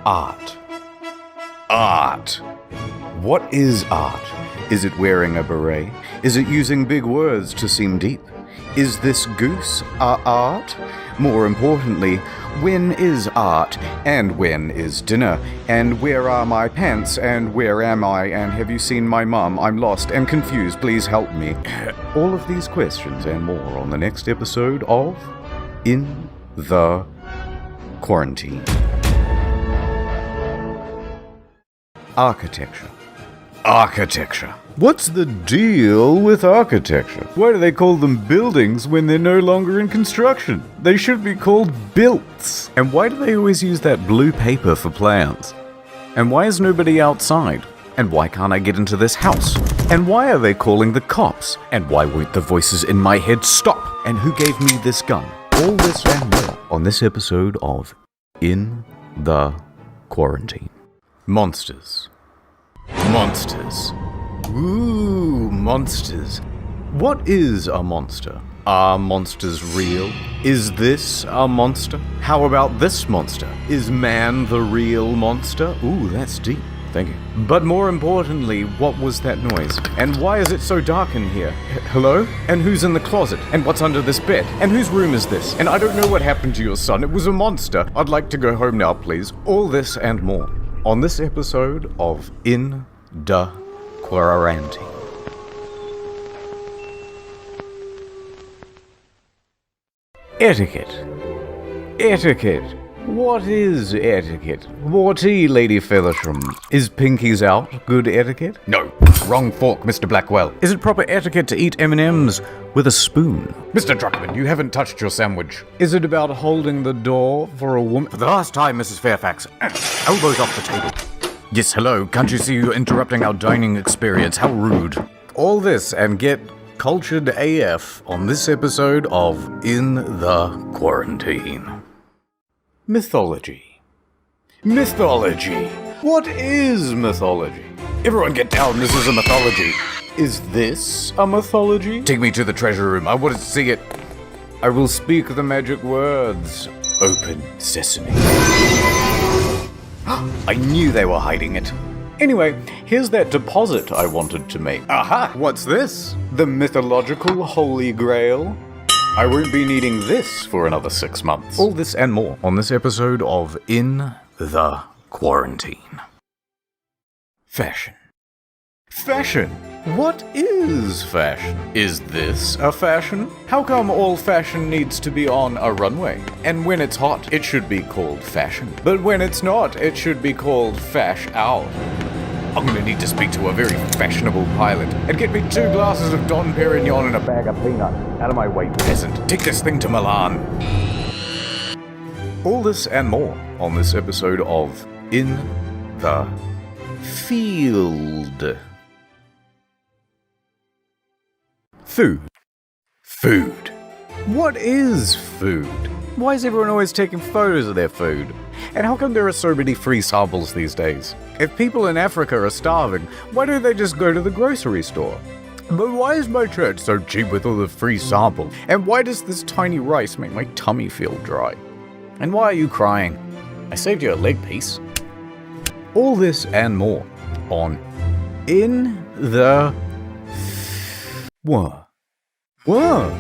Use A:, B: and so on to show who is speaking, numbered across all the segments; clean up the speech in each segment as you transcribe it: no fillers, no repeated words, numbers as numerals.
A: Art. Art. What is art? Is it wearing a beret? Is it using big words to seem deep? Is this goose art? More importantly, when is art? And when is dinner? And where are my pants? And where am I? And have you seen my mum? I'm lost and confused. Please help me. All of these questions and more on the next episode of In the Quarantine. Architecture. Architecture. What's the deal with architecture? Why do they call them buildings when they're no longer in construction? They should be called builts. And why do they always use that blue paper for plans? And why is nobody outside? And why can't I get into this house? And why are they calling the cops? And why won't the voices in my head stop? And who gave me this gun? All this and more on this episode of In the Quarantine. Monsters. Monsters. Ooh, monsters. What is a monster? Are monsters real? Is this a monster? How about this monster? Is man the real monster? Ooh, that's deep. Thank you. But more importantly, what was that noise? And why is it so dark in here? Hello? And who's in the closet? And what's under this bed? And whose room is this? And I don't know what happened to your son. It was a monster. I'd like to go home now, please. All this and more on this episode of In the Quarantine. Etiquette. Etiquette. What is etiquette? Whatty, Lady Feathersham? Is pinkies out good etiquette? No. Wrong fork, Mr. Blackwell. Is it proper etiquette to eat M&Ms with a spoon? Mr. Druckmann, you haven't touched your sandwich. Is it about holding the door for a woman? For the last time, Mrs. Fairfax. Elbows off the table. Yes, hello. Can't you see you're interrupting our dining experience? How rude. All this and get cultured AF on this episode of In the Quarantine. Mythology. Mythology. What is mythology? Everyone get down, this is a mythology. Is this a mythology? Take me to the treasure room, I want to see it. I will speak the magic words. Open sesame. I knew they were hiding it. Anyway, here's that deposit I wanted to make. Aha! What's this? The mythological Holy Grail? I won't be needing this for another 6 months. All this and more on this episode of In the Quarantine. Fashion. Fashion. What is fashion? Is this a fashion? How come all fashion needs to be on a runway? And when it's hot, it should be called fashion. But when it's not, it should be called fash out. I'm gonna need to speak to a very fashionable pilot and get me 2 glasses of Dom Perignon and a bag of peanuts. Out of my way, peasant. Take this thing to Milan. All this and more on this episode of In the Field. Food. Food. What is food? Why is everyone always taking photos of their food? And how come there are so many free samples these days? If people in Africa are starving, why don't they just go to the grocery store? But why is my church so cheap with all the free samples? And why does this tiny rice make my tummy feel dry? And why are you crying? I saved you a leg piece. All this and more on In the... What? Whoa!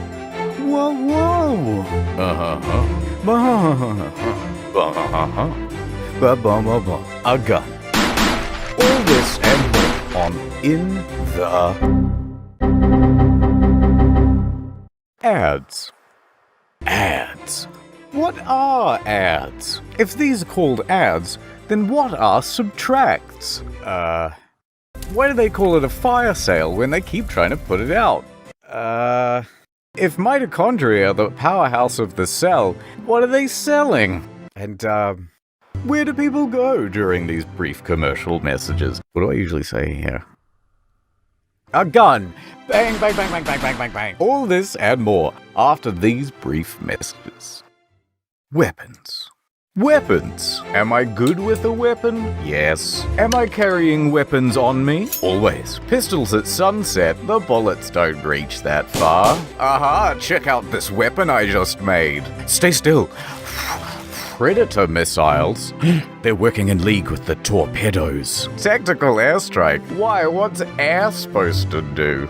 A: Whoa, whoa! A gun. All this and more on In the... Ads. Ads. What are ads? If these are called ads, then what are subtracts? Why do they call it a fire sale when they keep trying to put it out? If mitochondria are the powerhouse of the cell, what are they selling? And, where do people go during these brief commercial messages? What do I usually say here? A gun! Bang, bang, bang, bang, bang, bang, bang, bang. All this and more after these brief messages. Weapons. Weapons. Am I good with a weapon? Yes. Am I carrying weapons on me? Always. Pistols at sunset, the bullets don't reach that far. Aha, check out this weapon I just made. Stay still. Predator missiles. They're working in league with the torpedoes. Tactical airstrike. Why, what's air supposed to do?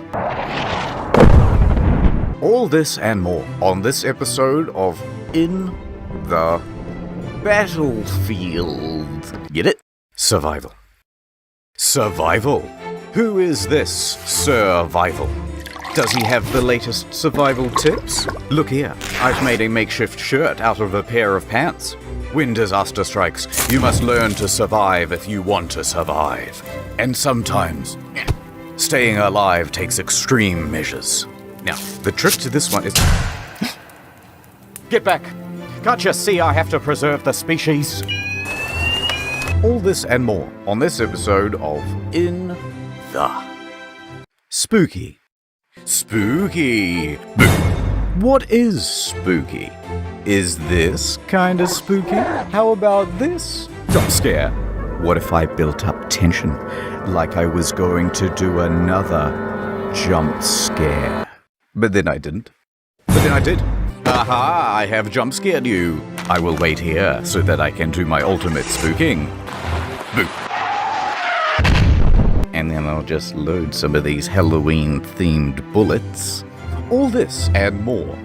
A: All this and more on this episode of In the Battlefield. Get it? Survival. Survival. Who is this Survival? Does he have the latest survival tips? Look here, I've made a makeshift shirt out of a pair of pants. When disaster strikes, you must learn to survive if you want to survive. And sometimes, staying alive takes extreme measures. Now, the trick to this one is... Get back! Can't you see I have to preserve the species? All this and more on this episode of In the Spooky. Spooky! What is spooky? Is this kind of spooky? How about this? Jump scare. What if I built up tension like I was going to do another jump scare? But then I didn't. But then I did. Aha! I have jump scared you. I will wait here so that I can do my ultimate spooking. Boo. And then I'll just load some of these Halloween-themed bullets. All this and more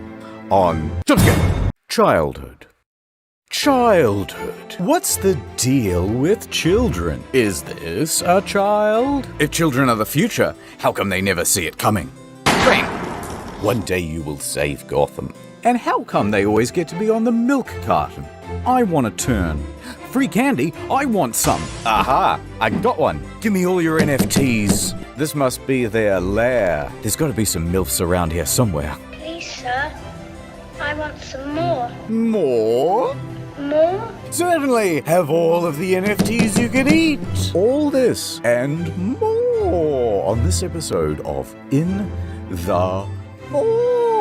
A: on Jump Scare. Childhood. Childhood. What's the deal with children? Is this a child? If children are the future, how come they never see it coming? Bang! One day you will save Gotham. And how come they always get to be on the milk carton? I want a turn. Free candy? I want some. Aha! I got one. Give me all your NFTs. This must be their lair. There's got to be some MILFs around here somewhere.
B: Please, sir. I want some more.
A: More?
B: More?
A: Certainly. Have all of the NFTs you can eat. All this and more on this episode of In the